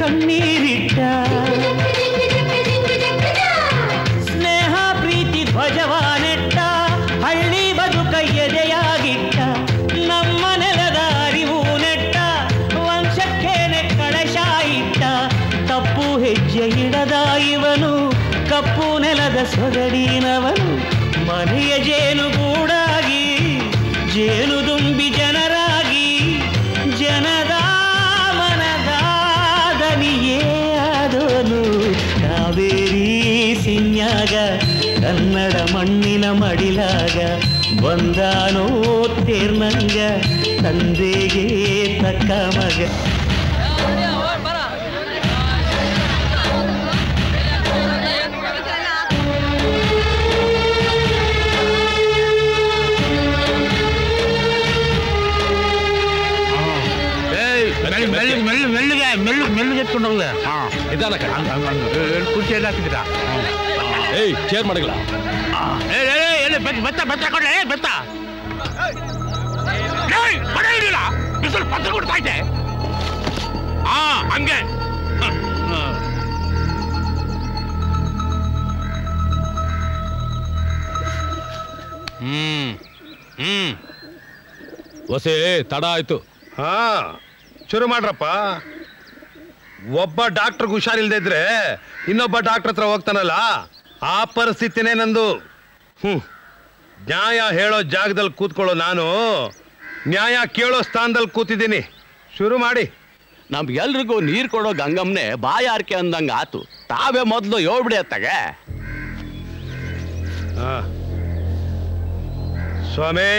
ಕಣ್ಣೀರಿಟ್ಟ ಸ್ನೇಹ ಪ್ರೀತಿ ಧ್ವಜವ ನೆಟ್ಟ ಹಳ್ಳಿ ಬದುಕ ಎದೆಯಾಗಿಟ್ಟ ನಮ್ಮ ನೆಲದ ಅರಿವು ನೆಟ್ಟ ವಂಶಕ್ಕೇನೆ ಕಳಶ ಇಟ್ಟ ತಪ್ಪು ಹೆಜ್ಜೆ ಇಡದ ಇವನು ಕಪ್ಪು ನೆಲದ ಸೊಗಡಿನವನು ಮನೆಯ ಜೇನುಗೂಡಾಗಿ ಜೇನು ದುಂಬಿ ಜನರಾಗಿ ಜನದ ಮನದ ದನಿಯೇ ಆದೋನು ಕಾವೇರಿ ಸಿನ್ಯಾಗ ಕನ್ನಡ ಮಣ್ಣಿನ ಮಡಿಲಾಗ ಬಂದಾನೋ ತೇರ್ನಂಗ ತಂದೆಗೆ ತಕ್ಕ ಮಗ ಮೆಲ್ಲಗೆ ಎತ್ಕೊಂಡು ಹೋಗ ಕುರ್ಚಿ ಎಲ್ಲ ಹಾಕಿದ್ದೀರಾ ಚೇರ್ ಮಾಡಿಲ್ಲ ಬೆತ್ತ ಬೆತ್ತ ಕೊಡ್ಲೆ ಬೆತ್ತ ಬಿಸಿಲು ಪತ್ರ ಕೊಡ್ತಾ ಇದೆ ಹಂಗೆ ಹೊಸೇ ತಡ ಆಯ್ತು ಶುರು ಮಾಡ್ರಪ್ಪ ಒಬ್ಬ ಡಾಕ್ಟರ್ಗೆ ಹುಷಾರಿಲ್ದೇ ಇದ್ರೆ ಇನ್ನೊಬ್ಬ ಡಾಕ್ಟರ್ ಹತ್ರ ಹೋಗ್ತಾನಲ್ಲ ಆ ಪರಿಸ್ಥಿತಿನೇ ನಂದು ನ್ಯಾಯ ಹೇಳೋ ಜಾಗದಲ್ಲಿ ಕೂತ್ಕೊಳ್ಳೋ ನಾನು ನ್ಯಾಯ ಕೇಳೋ ಸ್ಥಾನದಲ್ಲಿ ಕೂತಿದ್ದೀನಿ ಶುರು ಮಾಡಿ ನಮ್ಗೆಲ್ರಿಗೂ ನೀರು ಕೊಡೋ ಗಂಗಮ್ಮನೆ ಬಾಯಾರಿಕೆ ಅಂದಂಗ ಆತು ತಾವೇ ಮೊದಲು ಹೇಳ್ಬಿಡಿ ಅತ್ತಾಗೆ ಸ್ವಾಮಿ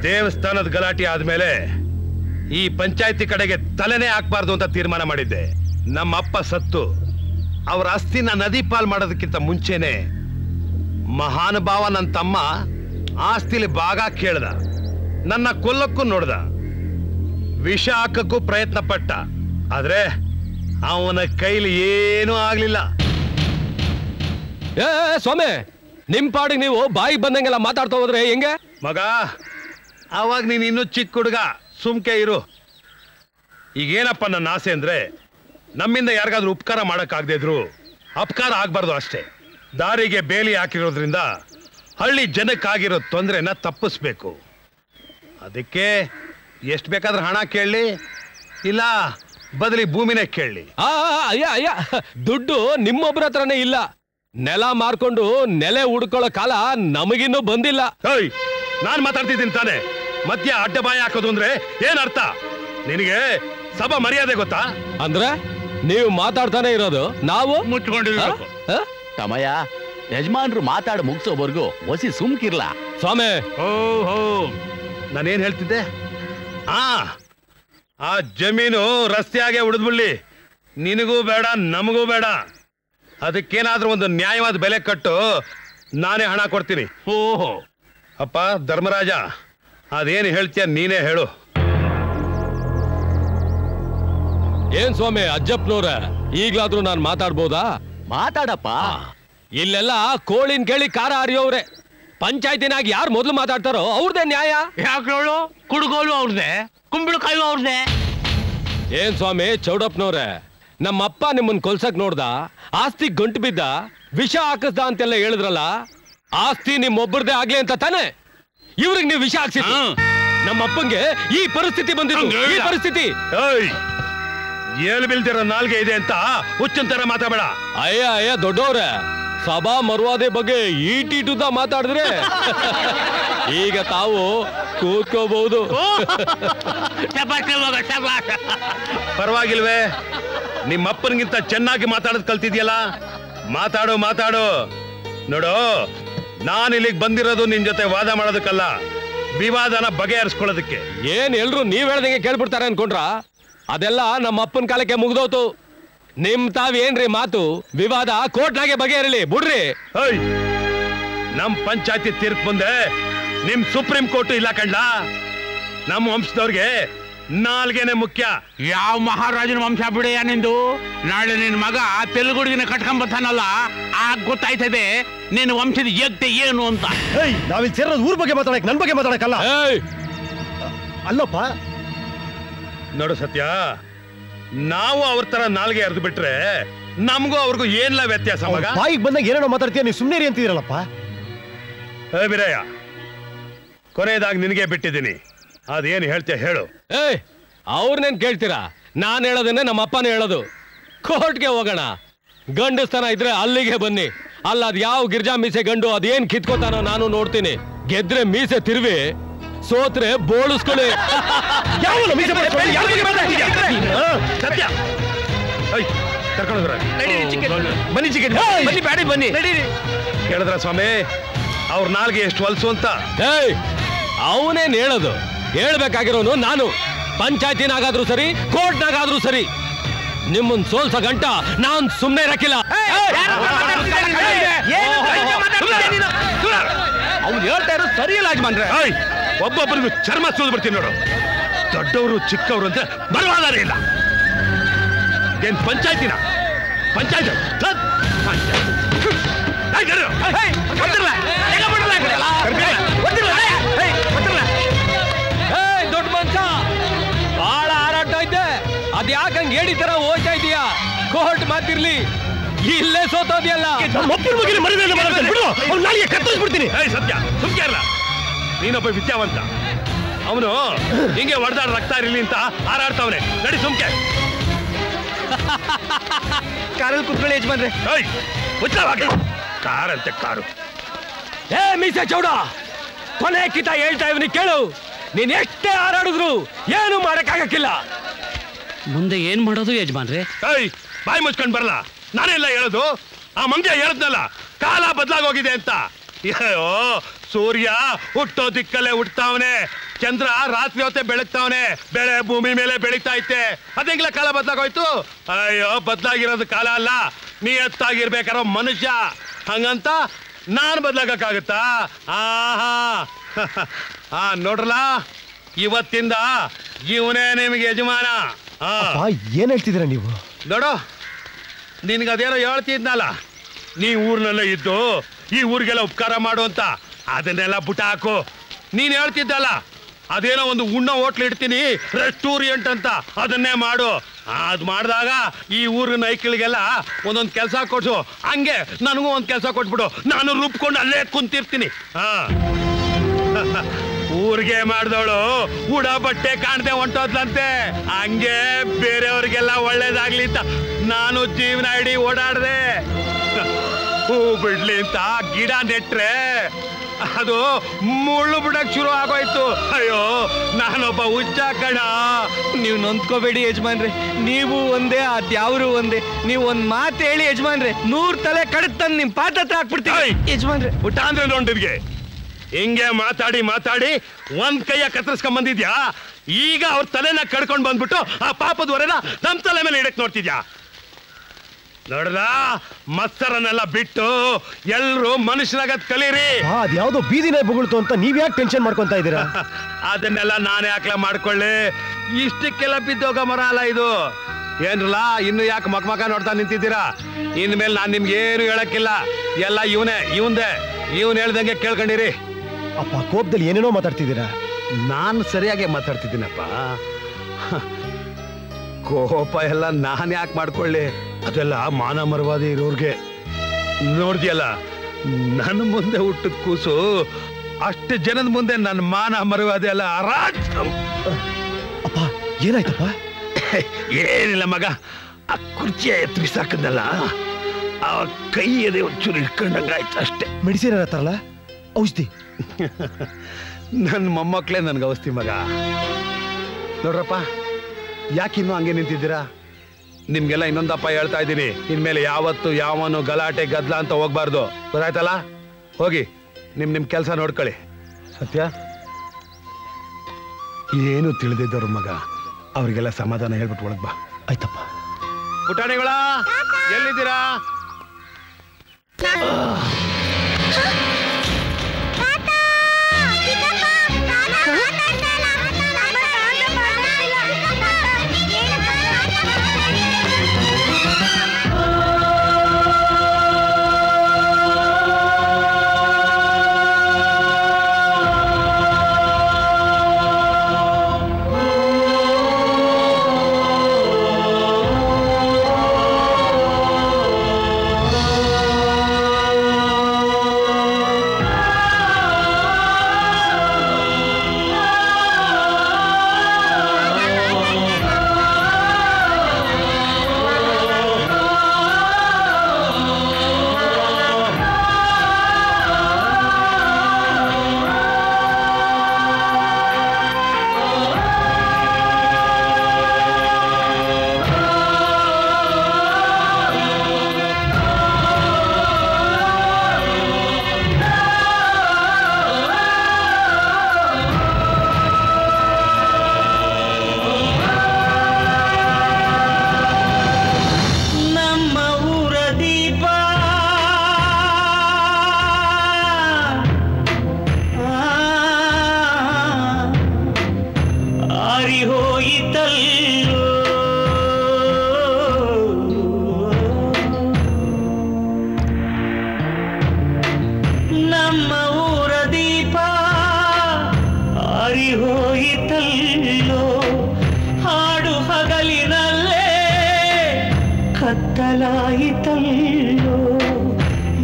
ದೇವಸ್ಥಾನದ ಗಲಾಟೆ ಆದ್ಮೇಲೆ ಈ ಪಂಚಾಯತಿ ಕಡೆಗೆ ತಲೆನೇ ಹಾಕ್ಬಾರ್ದು ಅಂತ ತೀರ್ಮಾನ ಮಾಡಿದ್ದೆ ನಮ್ಮಪ್ಪ ಸತ್ತು ಅವರ ಆಸ್ತಿನ ನದಿ ಪಾಲ್ ಮಾಡೋದಕ್ಕಿಂತ ಮುಂಚೆನೆ ಮಹಾನುಭಾವ ನನ್ನ ತಮ್ಮ ಆಸ್ತಿಲಿ ಭಾಗ ಕೇಳ್ದ ನನ್ನ ಕೊಲ್ಲಕ್ಕೂ ನೋಡ್ದ ವಿಷ ಹಾಕಕ್ಕೂ ಪ್ರಯತ್ನ ಪಟ್ಟ ಆದ್ರೆ ಅವನ ಕೈಲಿ ಏನೂ ಆಗ್ಲಿಲ್ಲ ಸ್ವಾಮಿ ನಿಮ್ ಪಾಡಿಗೆ ನೀವು ಬಾಯಿಗೆ ಬಂದಂಗೆಲ್ಲ ಮಾತಾಡ್ತಾ ಹೋದ್ರೆ ಹೆಂಗೆ ಮಗ ಅವಾಗ ನೀನ್ ಇನ್ನೂ ಚಿಕ್ಕ ಹುಡುಗ ಸುಮ್ಕೆ ಇರು ಈಗೇನಪ್ಪ ನನ್ನ ಆಸೆ ಅಂದ್ರೆ ನಮ್ಮಿಂದ ಯಾರಿಗಾದ್ರೂ ಉಪಕಾರ ಮಾಡಕ್ಕಾಗದೇ ಇದ್ರು ಅಪಕಾರ ಆಗ್ಬಾರ್ದು ಅಷ್ಟೇ ದಾರಿಗೆ ಬೇಲಿ ಹಾಕಿರೋದ್ರಿಂದ ಹಳ್ಳಿ ಜನಕ್ಕಾಗಿರೋ ತೊಂದರೆನ ತಪ್ಪಿಸ್ಬೇಕು ಅದಕ್ಕೆ ಎಷ್ಟು ಬೇಕಾದ್ರೂ ಹಣ ಕೇಳಲಿ ಇಲ್ಲ ಬದಲಿ ಭೂಮಿನೇ ಕೇಳಲಿ ಅಯ್ಯ ಅಯ್ಯ ದುಡ್ಡು ನಿಮ್ಮೊಬ್ಬರ ಹತ್ರನೇ ಇಲ್ಲ ನೆಲ ಮಾರ್ಕೊಂಡು ನೆಲೆ ಹುಡ್ಕೊಳ್ಳೋ ಕಾಲ ನಮಗಿನ್ನೂ ಬಂದಿಲ್ಲ ನಾನ್ ಮಾತಾಡ್ತಿದ್ದೀನಿ ತಾನೆ ಮಧ್ಯ ಅಡ್ಡ ಬಾಯಿ ಹಾಕೋದು ಅಂದ್ರೆ ಏನ್ ಅರ್ಥ ನಿನಗೆ ಸಭಾ ಮರ್ಯಾದೆ ಗೊತ್ತಾ ಅಂದ್ರೆ ನೀವು ಮಾತಾಡ್ತಾನೆ ಇರೋದು ನಾವು ಮುಚ್ಕೊಂಡಿರ್ಬೇಕು ತಮಯ್ಯ ಯಜಮಾನ್ರು ಮಾತಾಡ ಮುಗಿಸೋವರೆಗೂ ಹೊಸಿ ಸುಮ್ಕಿರ್ಲ ಸ್ವಾಮಿ ನಾನೇನ್ ಹೇಳ್ತಿದ್ದೆ ಆ ಜಮೀನು ರಸ್ತೆಯಾಗೆ ಉಳಿದ್ಬಿಡ್ಲಿ ನಿನಗೂ ಬೇಡ ನಮಗೂ ಬೇಡ ಅದಕ್ಕೇನಾದ್ರೂ ಒಂದು ನ್ಯಾಯವಾದ ಬೆಲೆ ಕಟ್ಟು ನಾನೇ ಹಣ ಕೊಡ್ತೀನಿ ಓಹೋ ಅಪ್ಪ ಧರ್ಮರಾಜ ಅದೇನು ಹೇಳ್ತೀಯ ನೀನೇ ಹೇಳು ಏನ್ ಸ್ವಾಮಿ ಅಜ್ಜಪ್ಪನವ್ರ ಈಗ್ಲಾದ್ರೂ ನಾನು ಮಾತಾಡ್ಬೋದಾ ಮಾತಾಡಪ್ಪ ಇಲ್ಲೆಲ್ಲ ಕೋಳಿನ್ ಕೇಳಿ ಕಾರ ಹರಿಯೋವ್ರೆ ಪಂಚಾಯತಿನಾಗ ಯಾರು ಮೊದಲು ಮಾತಾಡ್ತಾರೋ ಅವ್ರದೇ ನ್ಯಾಯ ಯಾಕೆ ಹೇಳು ಕುಡುಗೋಲು ಅವ್ರದೇ ಕುಂಬಳಕಾಯಿ ಅವ್ರದೇ ಏನ್ ಸ್ವಾಮಿ ಚೌಡಪ್ಪನವ್ರೆ ನಮ್ಮಪ್ಪ ನಿಮ್ಮನ್ ಕೊಲ್ಸಕ್ ನೋಡ್ದ ಆಸ್ತಿ ಗಂಟು ಬಿದ್ದ ವಿಷ ಹಾಕಿಸ್ದ ಅಂತೆಲ್ಲ ಹೇಳಿದ್ರಲ್ಲ ಆಸ್ತಿ ನಿಮ್ಮೊಬ್ಬರದೇ ಆಗ್ಲಿ ಅಂತ ತಾನೆ ಇವ್ರಿಗೆ ನೀವು ವಿಷ ಹಾಕ್ಸಿದ್ರು ನಮ್ಮಪ್ಪಂಗೆ ಈ ಪರಿಸ್ಥಿತಿ ಬಂದಿದ್ದು ಈ ಪರಿಸ್ಥಿತಿ ಏಳು ಬೀಳ್ತಿರೋ ನಾಲ್ಗೆ ಇದೆ ಅಂತ ಹುಚ್ಚಂತರ ಮಾತಾಬೇಡ ಅಯ್ಯ ಅಯ್ಯ ದೊಡ್ಡವ್ರೆ ಸಭಾ ಮರ್ವಾದೆ ಬಗ್ಗೆ ಈಟೀಟುದ ಮಾತಾಡಿದ್ರೆ ಈಗ ತಾವು ಕೂತ್ಕೋಬಹುದು ಪರವಾಗಿಲ್ವೇ ನಿಮ್ಮಪ್ಪನಿಗಿಂತ ಚೆನ್ನಾಗಿ ಮಾತಾಡೋದು ಕಲ್ತಿದ್ಯಲ್ಲ ಮಾತಾಡು ಮಾತಾಡು ನೋಡು ನಾನು ಇಲ್ಲಿಗೆ ಬಂದಿರೋದು ನಿನ್ ಜೊತೆ ವಾದ ಮಾಡೋದಕ್ಕಲ್ಲ ವಿವಾದನ ಬಗೆಹರಿಸ್ಕೊಳ್ಳೋದಕ್ಕೆ ಏನ್ ಎಲ್ರು ನೀವ್ ಹೇಳ್ದಂಗೆ ಕೇಳ್ಬಿಡ್ತಾರೆ ಅನ್ಕೊಂಡ್ರ ಅದೆಲ್ಲ ನಮ್ಮ ಅಪ್ಪನ ಕಾಲಕ್ಕೆ ಮುಗ್ದೋತು ನಿಮ್ ತಾವೇನ್ರಿ ಮಾತು ವಿವಾದ ಕೋರ್ಟ್ನಾಗೆ ಬಗೆಹರಲಿ ಬಿಡ್ರಿ ನಮ್ ಪಂಚಾಯತಿ ತೀರ್ಪು ಮುಂದೆ ನಿಮ್ ಸುಪ್ರೀಂ ಕೋರ್ಟ್ ಇಲ್ಲ ಕಂಡ್ಲ ನಮ್ ವಂಶದವ್ರಿಗೆ ನಾಲ್ಗೆನೆ ಮುಖ್ಯ ಯಾವ ಮಹಾರಾಜನ ವಂಶ ಬಿಡೆಯ ನಿಂದು ನಾಳೆ ನಿನ್ ಮಗ ತೆಲುಗುಡಿನ ಕಟ್ಕೊಂಬತ್ತಾನಲ್ಲ ಆಗ ಗೊತ್ತಾಯ್ತದೆ ನಿನ್ನ ವಂಶದ ಯಜ್ಞ ಏನು ಅಂತ ನಾವಿಲ್ಲಿ ಸೇರೋದು ಊರ್ ಬಗ್ಗೆ ಮಾತಾಡಕ್ ನನ್ ಬಗ್ಗೆ ಮಾತಾಡಕ್ಕಲ್ಲ ಅಲ್ಲಪ್ಪ ನೋಡು ಸತ್ಯ ನಾವು ಅವ್ರ ತರ ನಾಲ್ಗೆ ಅರ್ದು ಬಿಟ್ರೆ ನಮಗೂ ಅವ್ರಿಗೂ ಏನ್ಲ ವ್ಯತ್ಯಾಸ ಮಗ? ಬಾಯಿಗೆ ಬಂದಾಗ ಏನೇನೋ ಮಾತಾಡ್ತೀಯ, ನೀವು ಸುಮ್ಮನೆ ರೀ ಅಂತಿದ್ದೀರಲ್ಲಪ್ಪ. ಬಿರಯ್ಯ, ಕೊನೆಯದಾಗಿ ನಿನಗೆ ಬಿಟ್ಟಿದ್ದೀನಿ, ಅದೇನು ಹೇಳ್ತೀಯ ಹೇಳು. ಏಯ್, ಅವ್ರನ್ನೇನ್ ಕೇಳ್ತೀರಾ? ನಾನ್ ಹೇಳೋದನ್ನೇ ನಮ್ಮ ಅಪ್ಪನೇ ಹೇಳೋದು. ಕೋರ್ಟ್ಗೆ ಹೋಗೋಣ, ಗಂಡಸ್ತನ ಇದ್ರೆ ಅಲ್ಲಿಗೆ ಬನ್ನಿ. ಅಲ್ಲ ಅದ್ ಯಾವ ಗಿರ್ಜಾ ಮೀಸೆ ಗಂಡು ಅದೇನ್ ಕಿತ್ಕೋತಾನೋ ನಾನು ನೋಡ್ತೀನಿ. ಗೆದ್ರೆ ಮೀಸೆ ತಿರುವಿ, ಸೋತ್ರೆ ಬೋಳಿಸ್ಕೊಳ್ಳಿ. ಸತ್ಯ ಕರ್ಕೊಂಡು ಬನ್ನಿ ಚಿಕನ್, ಬನ್ನಿ ಬ್ಯಾಡಿ, ಬನ್ನಿ. ಕೇಳಿದ್ರ ಸ್ವಾಮಿ ಅವ್ರ ನಾಲ್ಗೆ ಎಷ್ಟು ಹೊಲ್ಸು ಅಂತ? ಏಯ್, ಅವನೇನ್ ಹೇಳೋದು? ಹೇಳ್ಬೇಕಾಗಿರೋನು ನಾನು. ಪಂಚಾಯತಿನಾಗಾದ್ರೂ ಸರಿ, ಕೋರ್ಟ್ನಾಗಾದ್ರೂ ಸರಿ, ನಿಮ್ಮನ್ ಸೋಲ್ಸ ಗಂಟ ನಾನ್ ಸುಮ್ನೆ ಇರಕ್ಕಿಲ್ಲ. ಅವ್ನು ಹೇಳ್ತಾ ಇರೋದು ಸರಿಯಲ್ಲ ಯಜಮಾನ್ರೆ. ಒಬ್ಬೊಬ್ಬರಿಗೂ ಚರ್ಮ ಸೋದ್ ಬಿಡ್ತೀನಿ ನೋಡು. ದೊಡ್ಡವರು ಚಿಕ್ಕವರು ಅಂತ ಬರವಾದಾರೆ ಇಲ್ಲ. ಏನ್ ಪಂಚಾಯತಿನ? ಪಂಚಾಯತ್ ದೊಡ್ಡ ಮನ್ಸ, ಬಹಳ ಹಾರಾಟ ಐತೆ. ಅದ್ ಯಾಕಂಗ್ ಹೇಳಿ ತರ ಹೋಗ್ತಾ ಇದೀಯಾ? ಕೋರ್ಟ್ ಮಾತಿರ್ಲಿ, ಇಲ್ಲೇ ಸೋತೋದಿಯಲ್ಲ. ಕತ್ತರಿಸ್ಬಿಡ್ತೀನಿ. ಸತ್ಯ ಸುಮ್ಕೇರಲ್ಲ, ನೀನೊಬ್ಬ ವಿದ್ಯಾವಂತ. ಅವನು ಹಿಂಗೆ ಹೊಡೆದಾಡ ರಕ್ತ ಇರಲಿ ಅಂತ ಹಾರಾಡ್ತಾವನೆ. ನಡಿ ಸುಮ್ಕೆ. ಕಾರಲ್ಲಿ ಕುತ್ಕೊಳ್ಳಿ ಯಜಮಾನ್ರೆ. ಕಾರಂತೆ ಕಾರು. ಏ ಮೀಸೆ ಚೌಡ, ಕೊನೆ ಕಿತ ಹೇಳ್ತಾ ಇವನಿ ಕೇಳು. ನೀನ್ ಎಷ್ಟೇ ಹಾರಾಡಿದ್ರು ಏನು ಮಾಡಕ್ಕಾಗಕ್ಕಿಲ್ಲ. ಮುಂದೆ ಏನ್ ಮಾಡೋದು ಯಜಮಾನ್ರೆ? ಬಾಯಿ ಮುಚ್ಕೊಂಡ್ ಬರಲ್ಲ. ನಾನೆಲ್ಲ ಹೇಳೋದು? ಆ ಮಂಗ್ಯ ಹೇಳದ್ನಲ್ಲ, ಕಾಲ ಬದಲಾಗೋಗಿದೆ ಅಂತ. ಅಯ್ಯೋ, ಸೂರ್ಯ ಹುಟ್ಟೋ ದಿಕ್ಕಲ್ಲೇ ಹುಟ್ಟತಾವನೆ, ಚಂದ್ರ ರಾತ್ರಿ ಹೊತ್ತೆ ಬೆಳಗ್ತಾವನೆ, ಬೆಳೆ ಭೂಮಿ ಮೇಲೆ ಬೆಳೀತಾ ಐತೆ. ಅದೆಂಗ್ಲ ಕಾಲ ಬದಲಾಗೋಯ್ತು? ಅಯ್ಯೋ, ಬದಲಾಗಿರೋದು ಕಾಲ ಅಲ್ಲ, ನಿಯತ್ತಾಗಿರ್ಬೇಕಾರೋ ಮನುಷ್ಯ. ಹಂಗಂತ ನಾನ್ ಬದಲಾಗಕ್ಕಾಗತ್ತಾ? ನೋಡ್ರಲ್ಲ, ಇವತ್ತಿಂದ ಇವನೇ ನಿಮಗೆ ಯಜಮಾನ. ಏನ್ ಹೇಳ್ತಿದ್ದೀರಾ ನೀವು? ನೋಡು, ನಿನ್ಗದೇನೋ ಹೇಳ್ತಿದ್ನಲ್ಲ, ನೀ ಊರ್ನಲ್ಲೇ ಇದ್ದು ಈ ಊರಿಗೆಲ್ಲ ಉಪಕಾರ ಮಾಡು ಅಂತ, ಅದನ್ನೆಲ್ಲ ಬುಟ್ಟ ಹಾಕು. ನೀನ್ ಹೇಳ್ತಿದ್ದಲ್ಲ, ಅದೇನೋ ಒಂದು ಉಣ್ಣೋ ಹೋಟ್ಲ್ ಇಡ್ತೀನಿ ರೆಸ್ಟೋರೆಂಟ್ ಅಂತ, ಅದನ್ನೇ ಮಾಡು. ಅದ್ ಮಾಡಿದಾಗ ಈ ಊರಿನ ಐಕ್ಳಿಗೆಲ್ಲ ಒಂದೊಂದು ಕೆಲಸ ಕೊಡ್ಸು. ಹಂಗೆ ನನಗೂ ಒಂದು ಕೆಲಸ ಕೊಟ್ಬಿಡು, ನಾನು ರೂಪ್ಕೊಂಡು ಅಲ್ಲೇ ಕುಂತಿರ್ತೀನಿ. ಊರಿಗೆ ಮಾಡ್ದವಳು ಉಡ ಬಟ್ಟೆ ಕಾಣದೆ ಹೊಂಟೋದ್ಲಂತೆ. ಹಂಗೆ ಬೇರೆಯವ್ರಿಗೆಲ್ಲ ಒಳ್ಳೇದಾಗ್ಲಿ ಅಂತ ನಾನು ಜೀವನ ಇಡೀ ಓಡಾಡ್ದೆ. ಹೂ ಬಿಡ್ಲಿ ಅಂತ ಗಿಡ ನೆಟ್ರೆ ಅದು ಮುಳ್ಳು ಬಿಡಕ್ ಶುರು ಆಗೋಯ್ತು. ಅಯ್ಯೋ, ನಾನೊಬ್ಬ ಹುಚ್ಚ ಕಣ. ನೀವು ನೊಂದ್ಕೋಬೇಡಿ ಯಜಮಾನ್ರೆ, ನೀವು ಒಂದೇ, ಅದ್ಯಾವ್ರು ಒಂದೇ. ನೀವು ಒಂದ್ ಮಾತು ಹೇಳಿ ಯಜಮಾನ್ರೆ, 100 ತಲೆ ಕಡಿದ್ ತಂದು ನಿಮ್ ಪಾತ್ರ ಹತ್ರ ಹಾಕ್ಬಿಡ್ತೀವಿ ಯಜಮಾನ್ರೆ. ಊಟ ಅಂದ್ರೆ ನೋಡಿದ್ಗೆ ಹಿಂಗೆ ಮಾತಾಡಿ ಮಾತಾಡಿ ಒಂದ್ ಕೈಯ ಕತ್ತರಿಸ್ಕೊಂಡ್ ಬಂದಿದ್ಯಾ. ಈಗ ಅವ್ರ ತಲೆನ ಕಡ್ಕೊಂಡ್ ಬಂದ್ಬಿಟ್ಟು ಆ ಪಾಪದ ಹೊರೆನ ನಮ್ ತಲೆ ಮೇಲೆ ಇಡಕ್ ನೋಡ್ತಿದ್ಯಾ. ನೋಡ್ರ, ಮತ್ಸರನ್ನೆಲ್ಲ ಬಿಟ್ಟು ಎಲ್ರು ಮನುಷ್ಯರಾಗದ್ ಕಲೀರಿ. ಅದ್ಯಾವ್ದೋ ಬೀದಿನೇ ಬೊಗಳ್ತು ಅಂತ ನೀವ್ ಯಾಕೆ ಟೆನ್ಷನ್ ಮಾಡ್ಕೊಂತ ಇದ್ದೀರಾ? ಅದನ್ನೆಲ್ಲ ನಾನೇ ಯಾಕೆ ಮಾಡ್ಕೊಳ್ಳಿ. ಇಷ್ಟಕ್ಕೆಲ್ಲ ಬಿದ್ದೋಗ ಮರ ಅಲ್ಲ ಇದು. ಏನ್ರಲ್ಲ, ಇನ್ನು ಯಾಕೆ ಮಕ್ಕ ನೋಡ್ತಾ ನಿಂತಿದ್ದೀರಾ? ಇನ್ಮೇಲೆ ನಾನ್ ನಿಮ್ಗೆ ಏನು ಹೇಳಕ್ಕಿಲ್ಲ, ಎಲ್ಲ ಇವಂದೇ. ಇವನ್ ಹೇಳ್ದಂಗೆ ಕೇಳ್ಕೊಂಡಿರಿ. ಅಪ್ಪ, ಕೋಪದಲ್ಲಿ ಏನೇನೋ ಮಾತಾಡ್ತಿದ್ದೀರಾ. ನಾನು ಸರಿಯಾಗಿ ಮಾತಾಡ್ತಿದ್ದೀನಪ್ಪ. ಕೋಪ ಎಲ್ಲ ನಾನ್ ಯಾಕೆ ಮಾಡ್ಕೊಳ್ಳಿ? ಅದೆಲ್ಲ ಮಾನ ಮರವಾದಿ ಇರೋರ್ಗೆ. ನೋಡ್ದಿಯಲ್ಲ, ನನ್ನ ಮುಂದೆ ಹುಟ್ಟಿದ ಕೂಸು ಅಷ್ಟು ಜನದ ಮುಂದೆ ನನ್ನ ಮಾನ ಮರವಾದಿ ಎಲ್ಲ ಅರಾಜ್. ಅಪ್ಪ, ಏನಾಯ್ತಪ್ಪ? ಏನಿಲ್ಲ ಮಗ, ಆ ಕುರ್ಚಿಯ ಎತ್ತರಿಸಾಕದಲ್ಲ, ಆ ಕೈ ಎದೆ ಒಂಚೂರು ಇಟ್ಕೊಂಡಂಗಾಯ್ತು ಅಷ್ಟೇ. ಮೆಡಿಸಿನ್ ಏನತ್ತಾರಲ್ಲ, ಔಷಧಿ. ನನ್ನ ಮೊಮ್ಮಕ್ಳೇ ನನ್ಗೆ ಔಷಧಿ ಮಗ. ನೋಡ್ರಪ್ಪ, ಯಾಕಿನ್ನೂ ಹಂಗೆ ನಿಂತಿದ್ದೀರಾ? ನಿಮ್ಗೆಲ್ಲ ಇನ್ನೊಂದಪ್ಪ ಹೇಳ್ತಾ ಇದ್ದೀನಿ, ಇನ್ಮೇಲೆ ಯಾವತ್ತು ಯಾವನು ಗಲಾಟೆ ಗದ್ಲ ಅಂತ ಹೋಗ್ಬಾರ್ದು. ಗೊತ್ತಾಯ್ತಲ್ಲ? ಹೋಗಿ ನಿಮ್ ಕೆಲಸ ನೋಡ್ಕೊಳ್ಳಿ. ಸತ್ಯ, ಏನು ತಿಳಿದಿದ್ದವ್ರ ಮಗ, ಅವ್ರಿಗೆಲ್ಲ ಸಮಾಧಾನ ಹೇಳ್ಬಿಟ್ಟು ಒಳಗ್ ಬಾ. ಆಯ್ತಪ್ಪ. ಪುಟಾಣಿಗಳ ಎಲ್ಲಿದ್ದೀರಾ? ಕತ್ತಲಾಯಿತಲ್ಲೋ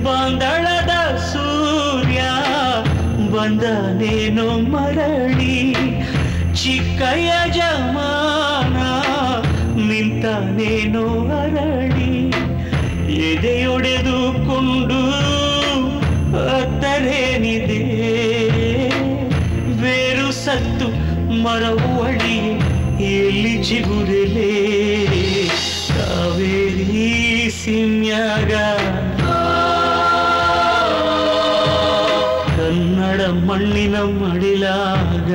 ಬಾಂದಳದ ಸೂರ್ಯ ಬಂದನೇನೋ ಮರಳಿ ಚಿಕ್ಕ ಯಜಮಾನ ನಿಂತನೇನೋ ಅರಳಿ ಎದೆಯೊಡೆದುಕೊಂಡು ಅತ್ತರೇನಿದೆ ಬೇರು ಸತ್ತು ಮರವು ಅಡಿ ಎಲ್ಲಿ ಚಿಗುರಲೇ ಕಾವೇರಿ ಸಿಮ್ಯಾಗ ಕನ್ನಡ ಮಣ್ಣಿನ ಮಡಿಲಾಗ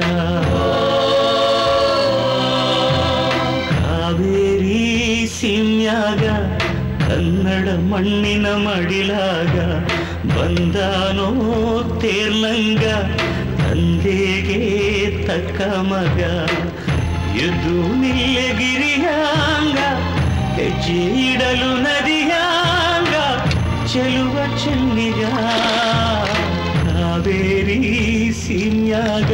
ಕಾವೇರಿ ಸಿಮ್ಯಾಗ ಕನ್ನಡ ಮಣ್ಣಿನ ಮಡಿಲಾಗ ಬಂದಾನೋ ತೇರ್ಲಂಗ ತಂದೆಗೆ ತಕ್ಕ ಮಗ ಎದ್ದು ನಿಲ್ಲೆಗಿರಿಯಾಂಗ ಹೆಜ್ಜೆ ಇಡಲು ನದಿಯಾಂಗ ಚೆಲುವ ಚೆನ್ನಿಗ ಕಾವೇರಿ ಸಿಮ್ಯಾಗ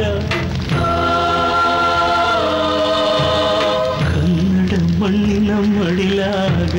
ಕನ್ನಡ ಮಣ್ಣಿನ ಮಡಿಲಾಗ